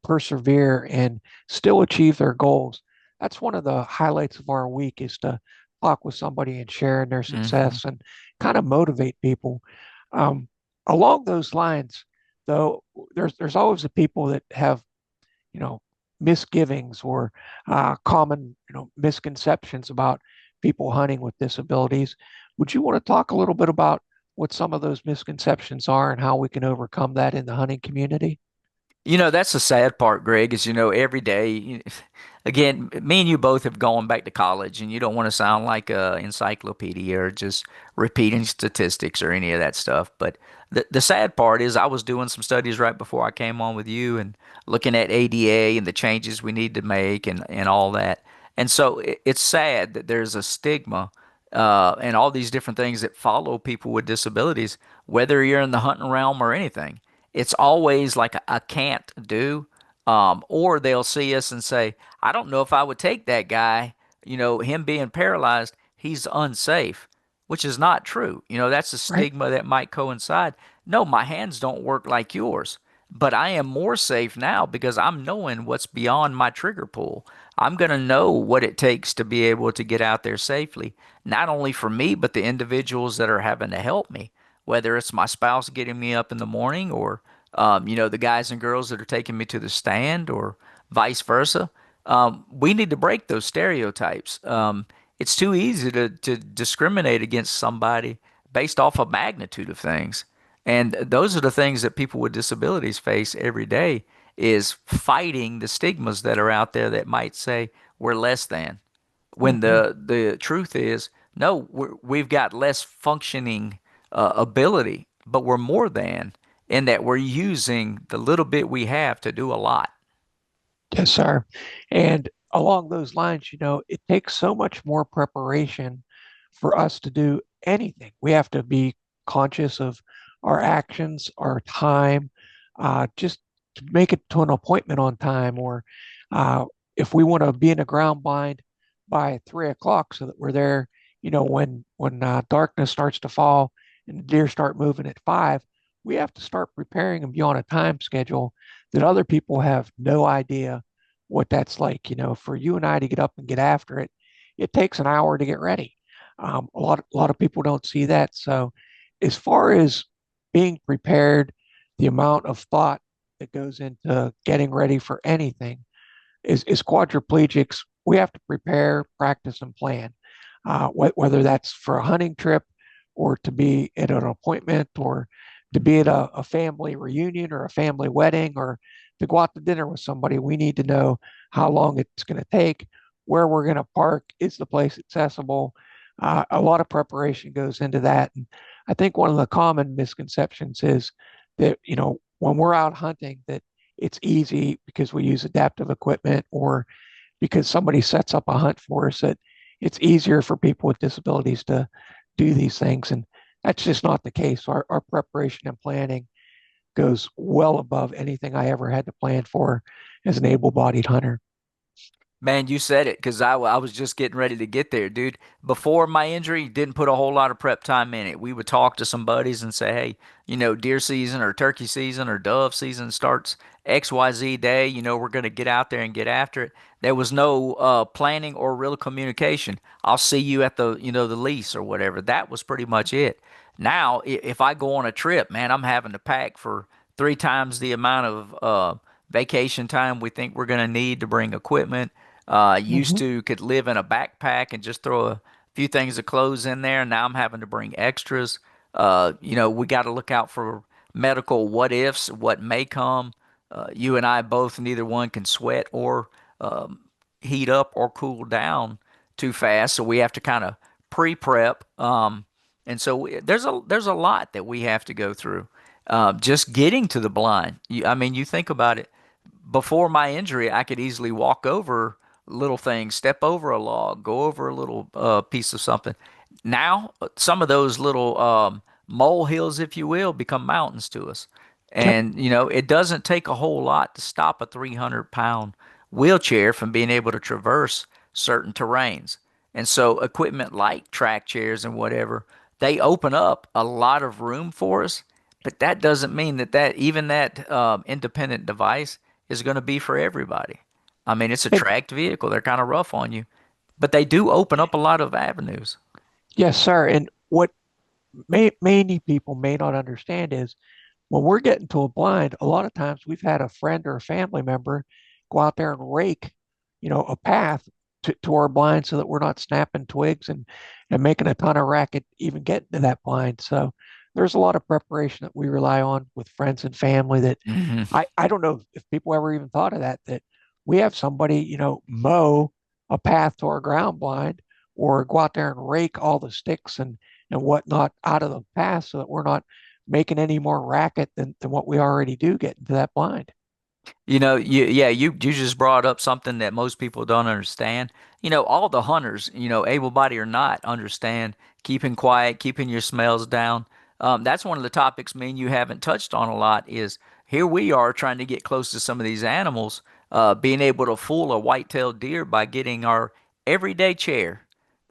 persevere and still achieve their goals. That's one of the highlights of our week is to talk with somebody and share in their Hmm. success and kind of motivate people. Um, Along those lines, though, there's always the people that have you know, misgivings or common, misconceptions about people hunting with disabilities. Would you want to talk a little bit about what some of those misconceptions are and how we can overcome that in the hunting community? That's the sad part, Greg, is, every day, again, me and you both have gone back to college, and you don't want to sound like a encyclopedia or just repeating statistics or any of that stuff. But the sad part is I was doing some studies right before I came on with you and looking at ADA and the changes we need to make and all that. And so it's sad that there's a stigma and all these different things that follow people with disabilities, whether you're in the hunting realm or anything. It's always like a can't do. Or they'll see us and say, I don't know if I would take that guy. Him being paralyzed, he's unsafe, which is not true. That's a Right. stigma that might coincide. No, my hands don't work like yours, but I am more safe now because I'm knowing what's beyond my trigger pull. I'm going to know what it takes to be able to get out there safely, not only for me, but the individuals that are having to help me, whether it's my spouse getting me up in the morning or, the guys and girls that are taking me to the stand or vice versa. We need to break those stereotypes. It's too easy to discriminate against somebody based off of magnitude of things. And those are the things that people with disabilities face every day is fighting the stigmas that are out there that might say we're less than. When Hmm. the truth is, no, we've got less functioning ability, but we're more than in that we're using the little bit we have to do a lot. Yes, sir. And along those lines, it takes so much more preparation for us to do anything. We have to be conscious of our actions, our time, just to make it to an appointment on time, or uh, if we want to be in a ground blind by 3 o'clock so that we're there, when darkness starts to fall and the deer start moving at 5, we have to start preparing and be on a time schedule that other people have no idea what that's like. For you and I to get up and get after it, it takes an hour to get ready. A lot of people don't see that. So, as far as being prepared, the amount of thought that goes into getting ready for anything is quadriplegics. We have to prepare, practice, and plan. Whether that's for a hunting trip or to be at an appointment or to be at a family reunion or a family wedding or to go out to dinner with somebody, we need to know how long it's going to take, where we're going to park, is the place accessible. A lot of preparation goes into that. And I think one of the common misconceptions is that, when we're out hunting, that it's easy because we use adaptive equipment or because somebody sets up a hunt for us, that it's easier for people with disabilities to do these things. And that's just not the case. Our preparation and planning goes well above anything I ever had to plan for as an able bodied hunter. Man, you said it because I was just getting ready to get there, dude. Before my injury, didn't put a whole lot of prep time in it. We would talk to some buddies and say, hey, deer season or turkey season or dove season starts XYZ day. We're going to get out there and get after it. There was no planning or real communication. I'll see you at the lease or whatever. That was pretty much it. Now, if I go on a trip, man, I'm having to pack for three times the amount of vacation time we think we're going to need to bring equipment. Used Mm-hmm. to could live in a backpack and just throw a few things of clothes in there. Now I'm having to bring extras. We got to look out for medical what ifs, what may come. You and I both, neither one can sweat or um, heat up or cool down too fast, so we have to kind of pre-prep. And so there's a lot that we have to go through. Just getting to the blind. I mean, you think about it. Before my injury, I could easily walk over little things, step over a log, go over a little piece of something. Now, some of those little molehills, if you will, become mountains to us. Yep. And, it doesn't take a whole lot to stop a 300-pound wheelchair from being able to traverse certain terrains. And so, equipment like track chairs and whatever, they open up a lot of room for us. But that doesn't mean that even that independent device is going to be for everybody. I mean, it's a And tracked vehicle. They're kind of rough on you, but they do open up a lot of avenues. yes, sir. And what many people may not understand is when we're getting to a blind, a lot of times we've had a friend or a family member go out there and rake, a path to our blind so that we're not snapping twigs and making a ton of racket even getting to that blind. So there's a lot of preparation that we rely on with friends and family that Hmm. I don't know if people ever even thought of that, that we have somebody, mow a path to our ground blind or go out there and rake all the sticks and whatnot out of the path so that we're not making any more racket than what we already do getting to that blind. You just brought up something that most people don't understand. All the hunters, able-bodied or not, understand keeping quiet, keeping your smells down. That's one of the topics me and you haven't touched on a lot is here we are trying to get close to some of these animals, being able to fool a white-tailed deer by getting our everyday chair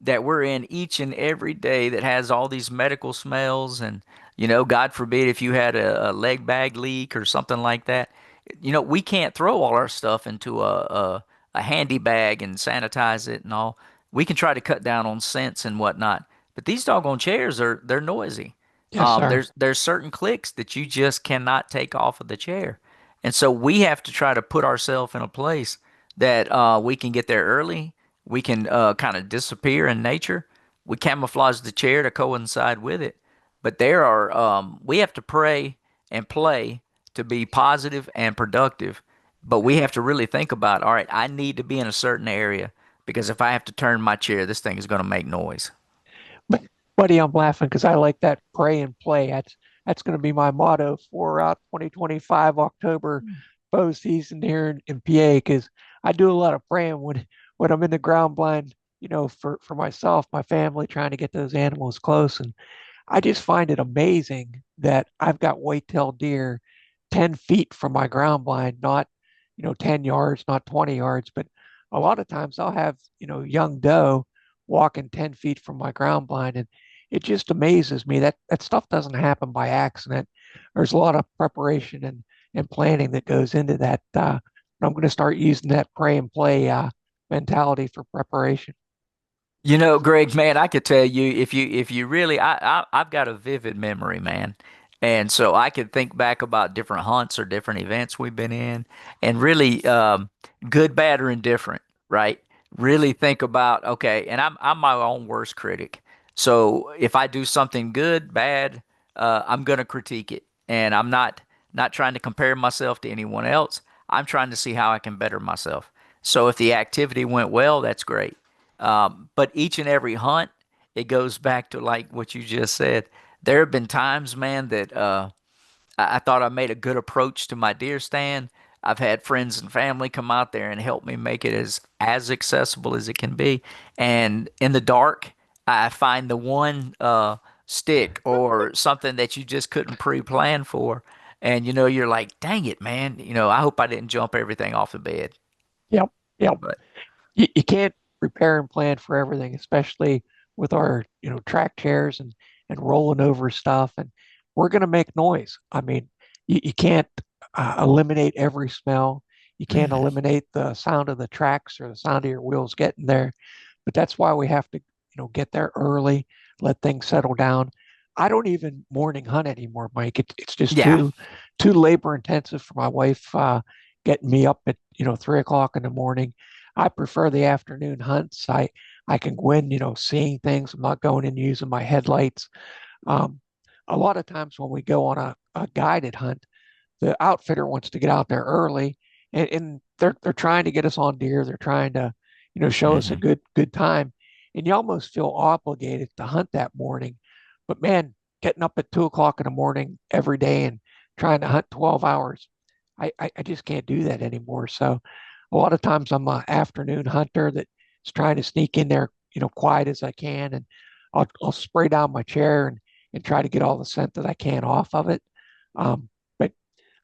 that we're in each and every day that has all these medical smells and God forbid if you had a leg bag leak or something like that. We can't throw all our stuff into a handy bag and sanitize it and all. We can try to cut down on scents and whatnot, but these doggone chairs they're noisy. Yes, sir. There's certain clicks that you just cannot take off of the chair, and so we have to try to put ourselves in a place that we can get there early. We can kind of disappear in nature. We camouflage the chair to coincide with it, but we have to pray and play to be positive and productive. But we have to really think about, all right, I need to be in a certain area because if I have to turn my chair, this thing is going to make noise. But buddy, I'm laughing because I like that pray and play. That's going to be my motto for 2025 October bow season here in PA because I do a lot of praying when I'm in the ground blind, for myself, my family, trying to get those animals close. And I just find it amazing that I've got white-tailed deer 10 feet from my ground blind, not, 10 yards, not 20 yards, but a lot of times I'll have, young doe walking 10 feet from my ground blind. And it just amazes me that that stuff doesn't happen by accident. There's a lot of preparation and planning that goes into that. I'm going to start using that pray and play mentality for preparation. Greg, man, I could tell you if you really, I've got a vivid memory, man, and so I could think back about different hunts or different events we've been in, and really, good, bad, or indifferent, right? Really think about okay, and I'm my own worst critic. So if I do something good, bad, I'm gonna critique it, and I'm not trying to compare myself to anyone else. I'm trying to see how I can better myself. So if the activity went well, that's great. But each and every hunt, it goes back to like what you just said. There have been times, man, that I thought I made a good approach to my deer stand. I've had friends and family come out there and help me make it as accessible as it can be. And in the dark, I find the one stick or something that you just couldn't pre-plan for. And you're like, dang it, man. I hope I didn't jump everything off the bed. Yep. Yep. But You can't prepare and plan for everything, especially with our, track chairs and rolling over stuff. And we're going to make noise. I mean, you can't eliminate every smell. You can't mhm. eliminate the sound of the tracks or the sound of your wheels getting there. But that's why we have to, get there early, let things settle down. I don't even morning hunt anymore, Mike. It's just Yeah. too labor intensive for my wife getting me up at 3 o'clock in the morning. I prefer the afternoon hunts. I can go in, seeing things. I'm not going in using my headlights. Um, a lot of times when we go on a guided hunt, the outfitter wants to get out there early, and they're trying to get us on deer. They're trying to, show us a Hmm. good time, and you almost feel obligated to hunt that morning. But man, getting up at 2 o'clock in the morning every day and trying to hunt 12 hours, I just can't do that anymore. So a lot of times I'm an afternoon hunter that's trying to sneak in there, quiet as I can, and I'll spray down my chair and try to get all the scent that I can off of it. But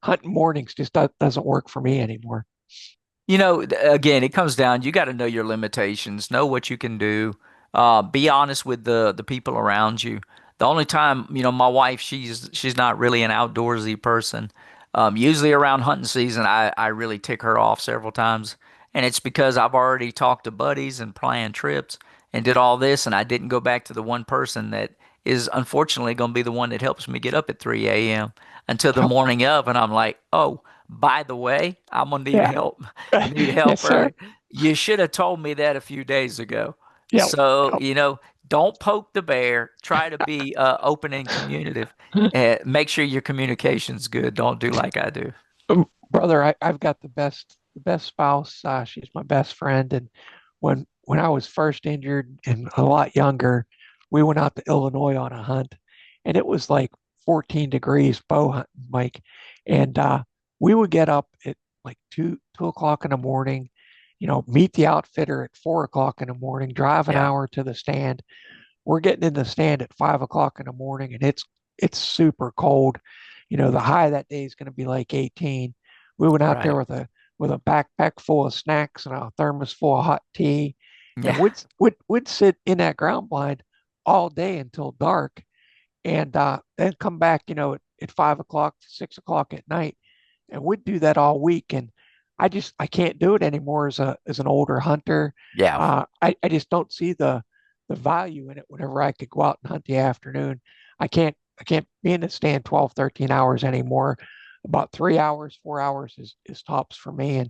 hunting mornings just doesn't work for me anymore. Again, it comes down, you got to know your limitations, know what you can do, be honest with the people around you. The only time, my wife, she's not really an outdoorsy person. Usually around hunting season, I really tick her off several times. And it's because I've already talked to buddies and planned trips and did all this, and I didn't go back to the one person that is unfortunately going to be the one that helps me get up at 3 a.m. until the Yep. morning of, and I'm like, oh, by the way, I'm gonna need Yeah. help. Need help Yes, sir. early. You should have told me that a few days ago. Yeah. So, don't poke the bear. Try to be open and communicative. Make sure your communication's good. Don't do like I do. Brother, I've got the best spouse. She's my best friend. And when I was first injured and a lot younger, we went out to Illinois on a hunt, and it was like 14 degrees bow hunting, Mike. And we would get up at like two o'clock in the morning, meet the outfitter at 4 o'clock in the morning, drive an Yeah, hour to the stand. We're getting in the stand at 5 o'clock in the morning, and it's super cold. The high that day is going to be like 18. We went out there right. with a backpack full of snacks and a thermos full of hot tea, and Yeah, we'd sit in that ground blind all day until dark, and then come back, at 5 o'clock, 6 o'clock at night, and we'd do that all week. And I can't do it anymore as an older hunter. yeah, I just don't see the value in it whenever I could go out and hunt the afternoon. I can't be in the stand 12, 13 hours anymore. About 3 hours, 4 hours is tops for me. And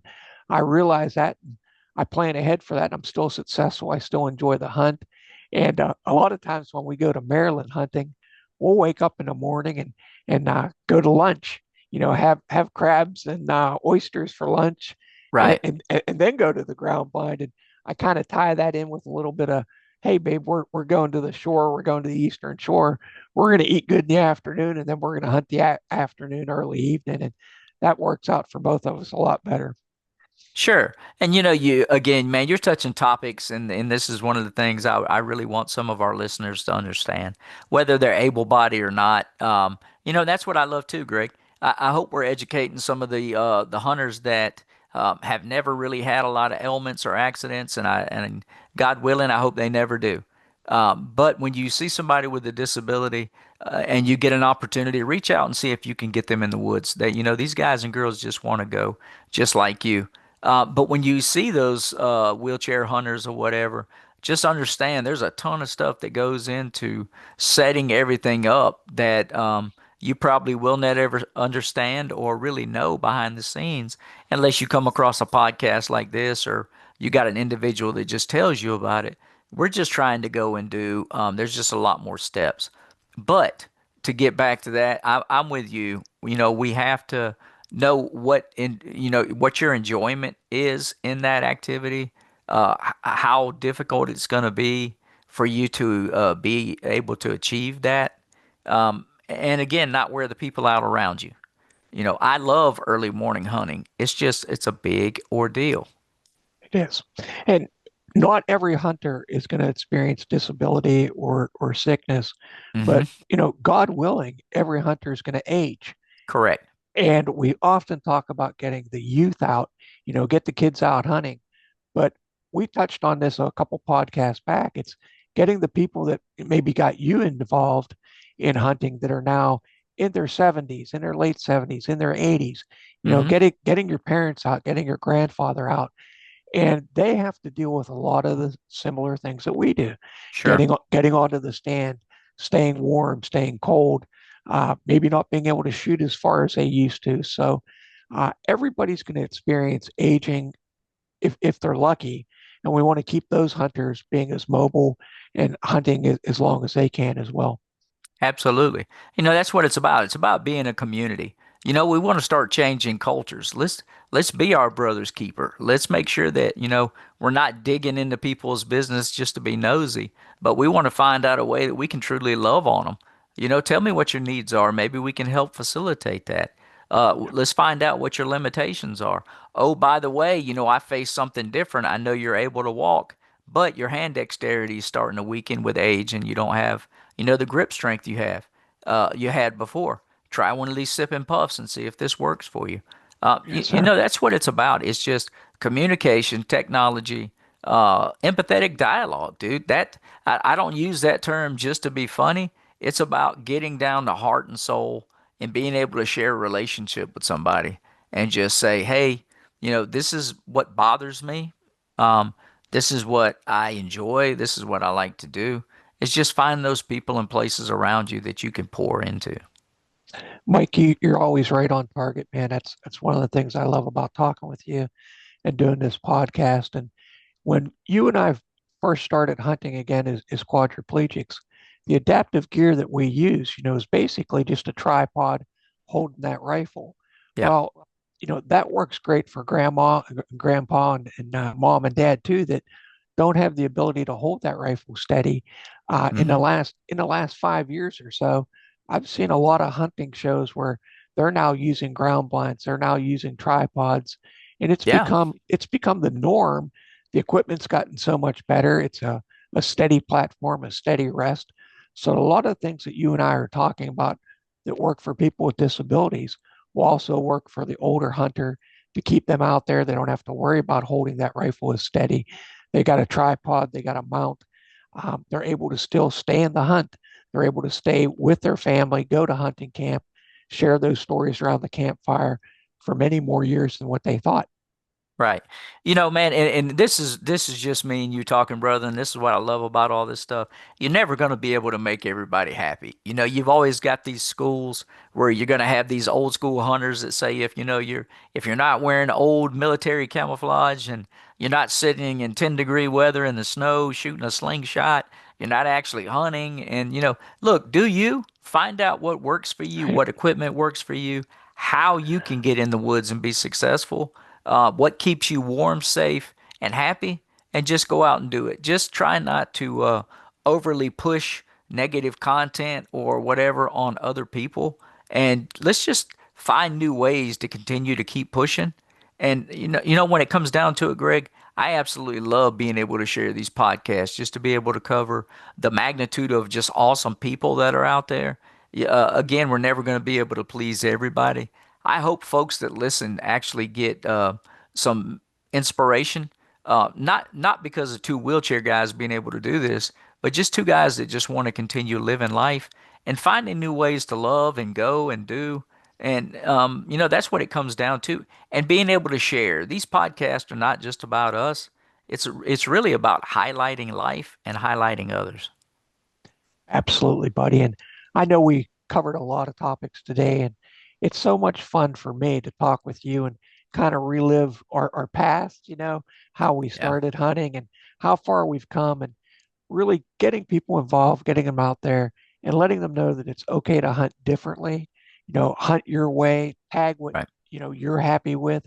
I realize that, and I plan ahead for that. And I'm still successful. I still enjoy the hunt. And a lot of times when we go to Maryland hunting, we'll wake up in the morning and go to lunch. Have crabs and oysters for lunch, and, right. and and then go to the ground blind. And I kind of tie that in with a little bit of, hey, babe, we're going to the shore. We're going to the Eastern Shore. We're going to eat good in the afternoon, and then we're going to hunt the afternoon, early evening, and that works out for both of us a lot better. Sure. And you again, man, you're touching topics, and this is one of the things I really want some of our listeners to understand, whether they're able-bodied or not. That's what I love too, Greg. I hope we're educating some of the hunters that have never really had a lot of ailments or accidents, and God willing, I hope they never do. But when you see somebody with a disability and you get an opportunity, reach out and see if you can get them in the woods. That these guys and girls just want to go, just like you. But when you see those wheelchair hunters or whatever, just understand there's a ton of stuff that goes into setting everything up that you probably will not ever understand or really know behind the scenes unless you come across a podcast like this or you got an individual that just tells you about it. We're just trying to go and do, there's just a lot more steps. But to get back to that, I'm with you. We have to know what your enjoyment is in that activity, how difficult it's going to be for you to be able to achieve that. And again, not wear the people out around you. I love early morning hunting. It's a big ordeal. It is, and not every hunter is going to experience disability or sickness, but Hmm. God willing, every hunter is going to age. Correct. And we often talk about getting the youth out, get the kids out hunting. But we touched on this a couple podcasts back. It's getting the people that maybe got you involved in hunting that are now in their 70s, in their late 70s, in their 80s, Hmm. getting your parents out, getting your grandfather out. And they have to deal with a lot of the similar things that we do, Sure. getting onto the stand, staying warm, staying cold, maybe not being able to shoot as far as they used to. So everybody's going to experience aging if they're lucky, and we want to keep those hunters being as mobile and hunting as long as they can as well. Absolutely. That's what it's about. It's about being a community. We want to start changing cultures. Let's be our brother's keeper. Let's make sure that, we're not digging into people's business just to be nosy, but we want to find out a way that we can truly love on them. Tell me what your needs are. Maybe we can help facilitate that. Let's find out what your limitations are. Oh, by the way, I face something different. I know you're able to walk, but your hand dexterity is starting to weaken with age and you don't have the grip strength you had before. Try one of these sip and puffs and see if this works for you. Yes, sir. That's what it's about. It's just communication, technology, empathetic dialogue, dude. I don't use that term just to be funny. It's about getting down to heart and soul and being able to share a relationship with somebody and just say, hey, this is what bothers me. Um, this is what I enjoy. This is what I like to do. It's just finding those people and places around you that you can pour into. Mike, you're always right on target, man. That's one of the things I love about talking with you and doing this podcast. And when you and I first started hunting again as quadriplegics, the adaptive gear that we use, is basically just a tripod holding that rifle. Yeah. Well, that works great for grandma, grandpa, and mom and dad too, that don't have the ability to hold that rifle steady. In the Hmm. last 5 years or so, I've seen a lot of hunting shows where they're now using ground blinds, they're now using tripods, and Yeah. it's become the norm. The equipment's gotten so much better. It's a steady platform, a steady rest. So a lot of things that you and I are talking about that work for people with disabilities will also work for the older hunter to keep them out there. They don't have to worry about holding that rifle as steady. They got a tripod, they got a mount. They're able to still stay in the hunt. They're able to stay with their family, go to hunting camp, share those stories around the campfire for many more years than what they thought. Right. Man, and this is just me and you talking, brother, and this is what I love about all this stuff. You're never going to be able to make everybody happy. You've always got these schools where you're going to have these old school hunters that say if you're not wearing old military camouflage and you're not sitting in 10-degree weather in the snow shooting a slingshot, you're not actually hunting. And look, do you find out what works for you, Right? what equipment works for you, how you can get in the woods and be successful, what keeps you warm, safe, and happy, and just go out and do it. Just try not to overly push negative content or whatever on other people. And let's just find new ways to continue to keep pushing. And when it comes down to it, Greg, I absolutely love being able to share these podcasts just to be able to cover the magnitude of just awesome people that are out there. Yeah, again, we're never going to be able to please everybody. I hope folks that listen actually get some inspiration. Not because of two wheelchair guys being able to do this, but just two guys that just want to continue living life and finding new ways to love and go and do. And that's what it comes down to. And being able to share. These podcasts are not just about us. It's really about highlighting life and highlighting others. Absolutely, buddy. And I know we covered a lot of topics today, and it's so much fun for me to talk with you and kind of relive our past, how we Yeah. started hunting and how far we've come, and really getting people involved, getting them out there and letting them know that it's okay to hunt differently, hunt your way, tag what, Right. you're happy with.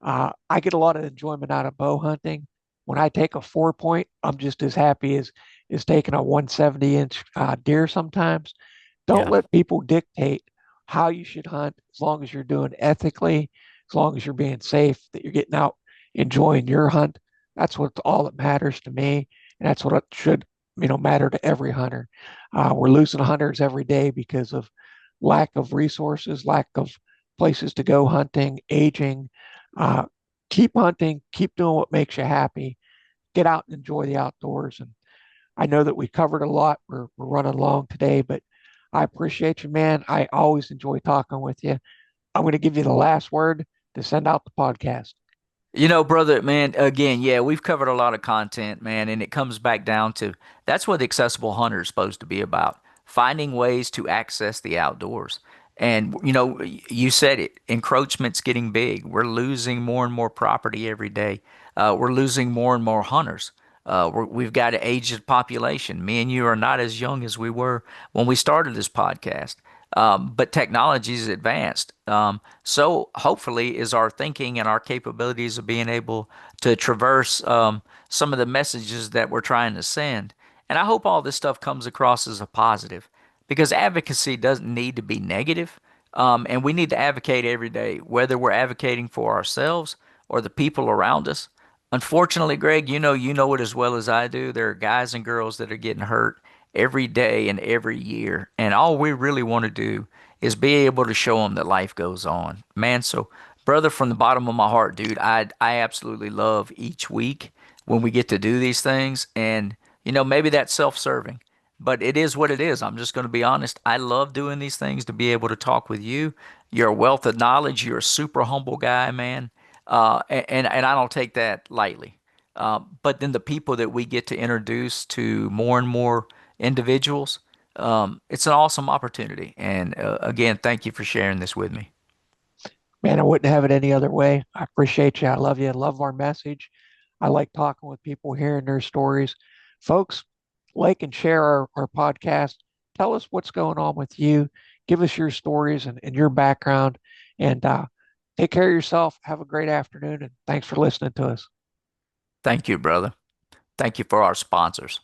I get a lot of enjoyment out of bow hunting. When I take a 4 point, I'm just as happy as taking a 170-inch deer sometimes. Don't Yeah. let people dictate how you should hunt as long as you're doing ethically, as long as you're being safe, that you're getting out, enjoying your hunt. That's what's all that matters to me. And that's what it should, matter to every hunter. We're losing hunters every day because of lack of resources, lack of places to go hunting, aging. Uh, keep hunting, keep doing what makes you happy. Get out and enjoy the outdoors. And I know that we covered a lot. We're running long today, but I appreciate you, man. I always enjoy talking with you. I'm going to give you the last word to send out the podcast. Brother, man, again, yeah, we've covered a lot of content, man, and it comes back down to that's what the accessible hunter is supposed to be about, finding ways to access the outdoors. And, you said it, encroachment's getting big. We're losing more and more property every day. We're losing more and more hunters. We've got an aged population. Me and you are not as young as we were when we started this podcast. But technology is advanced. So hopefully is our thinking and our capabilities of being able to traverse some of the messages that we're trying to send. And I hope all this stuff comes across as a positive because advocacy doesn't need to be negative. And we need to advocate every day, whether we're advocating for ourselves or the people around us. Unfortunately, Greg, you know it as well as I do. There are guys and girls that are getting hurt every day and every year. And all we really want to do is be able to show them that life goes on. Man, so brother, from the bottom of my heart, dude, I absolutely love each week when we get to do these things. And maybe that's self-serving, but it is what it is. I'm just going to be honest. I love doing these things to be able to talk with you. You're a wealth of knowledge. You're a super humble guy, man. And I don't take that lightly. But then the people that we get to introduce to more and more individuals, it's an awesome opportunity. And again, thank you for sharing this with me. Man, I wouldn't have it any other way. I appreciate you. I love you. I love our message. I like talking with people, hearing their stories. Folks, like and share our podcast. Tell us what's going on with you. Give us your stories and your background. And take care of yourself. Have a great afternoon. And thanks for listening to us. Thank you, brother. Thank you for our sponsors.